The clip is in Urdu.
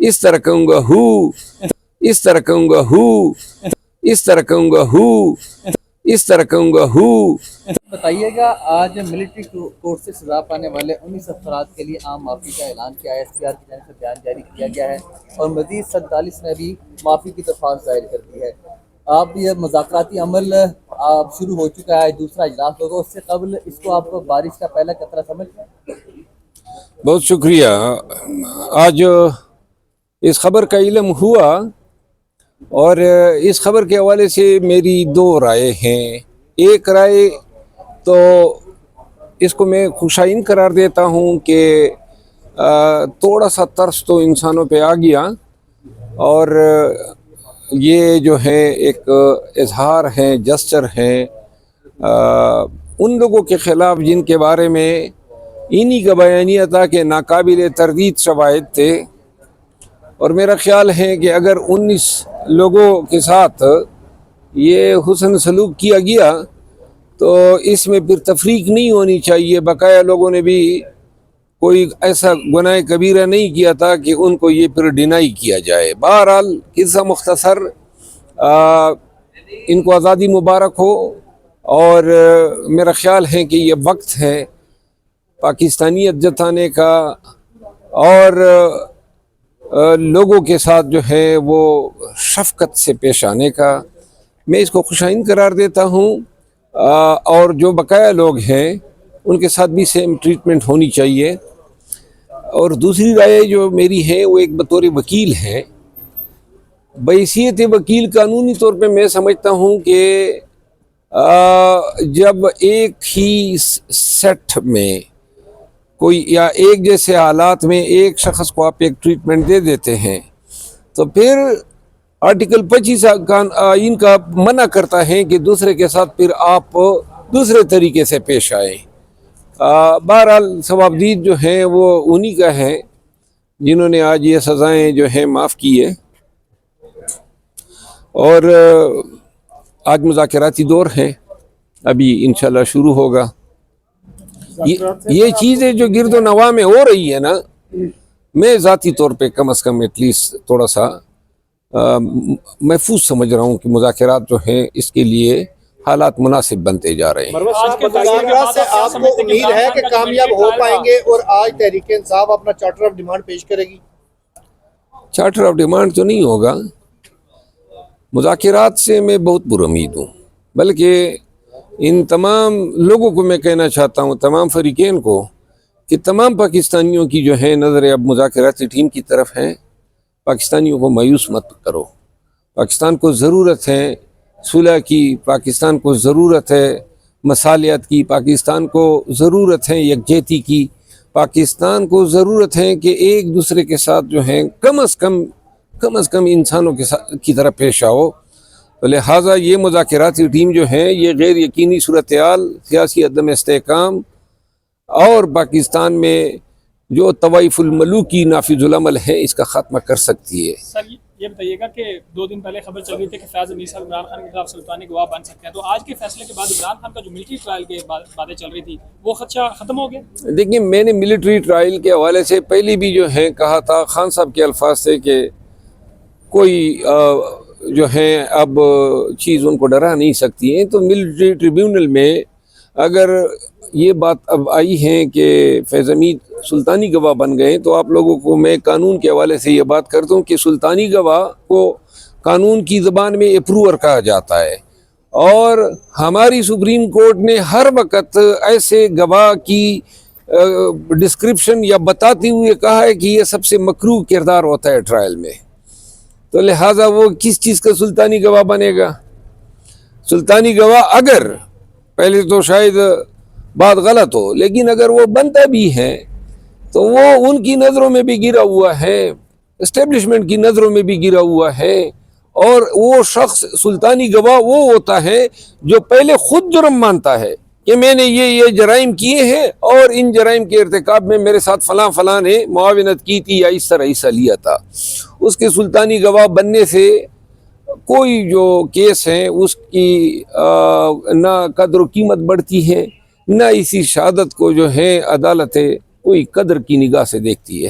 اس طرح کہوں گا ہو، اس طرح کہوں گا ہو، اس طرح کہوں گا ہو، اس طرح کہوں گا ہو۔ بتائیے گا، آج ملٹری کورٹ سے سزا پانے والے 19 افراد کے لیے عام معافی کا اعلان کیا ہے، SPR کی جانب سے بیان جاری کیا گیا ہے اور مزید 47 نے بھی معافی کی درخواست ظاہر کر دی ہے۔ آپ یہ مذاکراتی عمل آپ شروع ہو چکا ہے، دوسرا اجلاس ہوگا، اس سے قبل اس کو آپ بارش کا پہلا قطرہ سمجھتے ہیں؟ بہت شکریہ۔ آج اس خبر کا علم ہوا اور اس خبر کے حوالے سے میری دو رائے ہیں۔ ایک رائے تو اس کو میں خوشائن قرار دیتا ہوں کہ تھوڑا سا ترس تو انسانوں پہ آ گیا، اور یہ جو ہے ایک اظہار ہے، جسچر ہے ان لوگوں کے خلاف جن کے بارے میں انہی کا بیانیہ تھا کہ ناقابل تردید شواہد تھے، اور میرا خیال ہے کہ اگر 19 لوگوں کے ساتھ یہ حسن سلوک کیا گیا تو اس میں پھر تفریق نہیں ہونی چاہیے۔ بقایا لوگوں نے بھی کوئی ایسا گناہ کبیرہ نہیں کیا تھا کہ ان کو یہ پھر ڈینائی کیا جائے۔ بہرحال قصہ مختصر، ان کو آزادی مبارک ہو، اور میرا خیال ہے کہ یہ وقت ہے پاکستانیت جتانے کا اور لوگوں کے ساتھ جو ہے وہ شفقت سے پیش آنے کا۔ میں اس کو خوشائن قرار دیتا ہوں، اور جو بقایا لوگ ہیں ان کے ساتھ بھی سیم ٹریٹمنٹ ہونی چاہیے۔ اور دوسری رائے جو میری ہے وہ ایک بطور وکیل ہے۔ بحیثیت وکیل قانونی طور پہ میں سمجھتا ہوں کہ جب ایک ہی سیٹ میں کوئی یا ایک جیسے حالات میں ایک شخص کو آپ ایک ٹریٹمنٹ دے دیتے ہیں تو پھر آرٹیکل 25 آئین کا منع کرتا ہے کہ دوسرے کے ساتھ پھر آپ دوسرے طریقے سے پیش آئیں۔ بہرحال ثوابدید جو ہیں وہ انہی کا ہے جنہوں نے آج یہ سزائیں جو ہیں معاف کی ہے، اور آج مذاکراتی دور ہے، ابھی انشاءاللہ شروع ہوگا۔ یہ چیزیں جو گرد و نواح میں ہو رہی ہے نا، میں ذاتی طور پہ کم از کم ایٹ لیسٹ تھوڑا سا محفوظ سمجھ رہا ہوں کہ مذاکرات جو ہیں اس کے لیے حالات مناسب بنتے جا رہے ہیں۔ آج کے مذاکرات سے آپ کو امید ہے کہ کامیاب ہو پائیں گے اور آج تحریک انصاف اپنا چارٹر آف ڈیمانڈ پیش کرے گی؟ چارٹر آف ڈیمانڈ تو نہیں ہوگا، مذاکرات سے میں بہت پر امید ہوں، بلکہ ان تمام لوگوں کو میں کہنا چاہتا ہوں، تمام فریقین کو، کہ تمام پاکستانیوں کی جو ہے نظر اب مذاکراتی ٹیم کی طرف ہے۔ پاکستانیوں کو مایوس مت کرو، پاکستان کو ضرورت ہے صلح کی، پاکستان کو ضرورت ہے مصالحت کی، پاکستان کو ضرورت ہے یکجہتی کی، پاکستان کو ضرورت ہے کہ ایک دوسرے کے ساتھ جو ہیں کم از کم انسانوں کی طرح پیش آؤ۔ لہٰذا یہ مذاکراتی ٹیم جو ہے یہ غیر یقینی صورتحال، سیاسی عدم استحکام اور پاکستان میں جو طوائف الملوکی نافذ العمل ہے اس کا خاتمہ کر سکتی ہے۔ سر یہ بتائیے گا کہ 2 دن پہلے خبر چل رہی تھی کہ فیاض النیسا عمران خان کے خلاف سلطانی گواہ بن سکتے ہیں، تو آج کے فیصلے کے بعد عمران خان کا جو ملٹری ٹرائل کے باتیں چل رہی تھی وہ خدشہ ختم ہو گیا؟ دیکھیں، میں نے ملٹری ٹرائل کے حوالے سے پہلے بھی جو ہے کہا تھا، خان صاحب کے الفاظ سے، کہ کوئی جو ہیں اب چیز ان کو ڈرا نہیں سکتی ہیں۔ تو ملٹری ٹریبیونل میں اگر یہ بات اب آئی ہے کہ فیض حمید سلطانی گواہ بن گئے، تو آپ لوگوں کو میں قانون کے حوالے سے یہ بات کر دوں کہ سلطانی گواہ کو قانون کی زبان میں اپروور کہا جاتا ہے، اور ہماری سپریم کورٹ نے ہر وقت ایسے گواہ کی ڈسکرپشن یا بتاتے ہوئے کہا ہے کہ یہ سب سے مکروہ کردار ہوتا ہے ٹرائل میں۔ تو لہٰذا وہ کس چیز کا سلطانی گواہ بنے گا؟ سلطانی گواہ اگر، پہلے تو شاید بات غلط ہو، لیکن اگر وہ بنتا بھی ہے تو وہ ان کی نظروں میں بھی گرا ہوا ہے، اسٹیبلشمنٹ کی نظروں میں بھی گرا ہوا ہے، اور وہ شخص سلطانی گواہ وہ ہوتا ہے جو پہلے خود جرم مانتا ہے کہ میں نے یہ جرائم کیے ہیں، اور ان جرائم کے ارتکاب میں میرے ساتھ فلاں نے معاونت کی تھی یا اس طرح حصہ لیا تھا۔ اس کے سلطانی گواہ بننے سے کوئی جو کیس ہیں اس کی نہ قدر و قیمت بڑھتی ہے، نہ اسی شہادت کو جو ہے عدالت کوئی قدر کی نگاہ سے دیکھتی ہے۔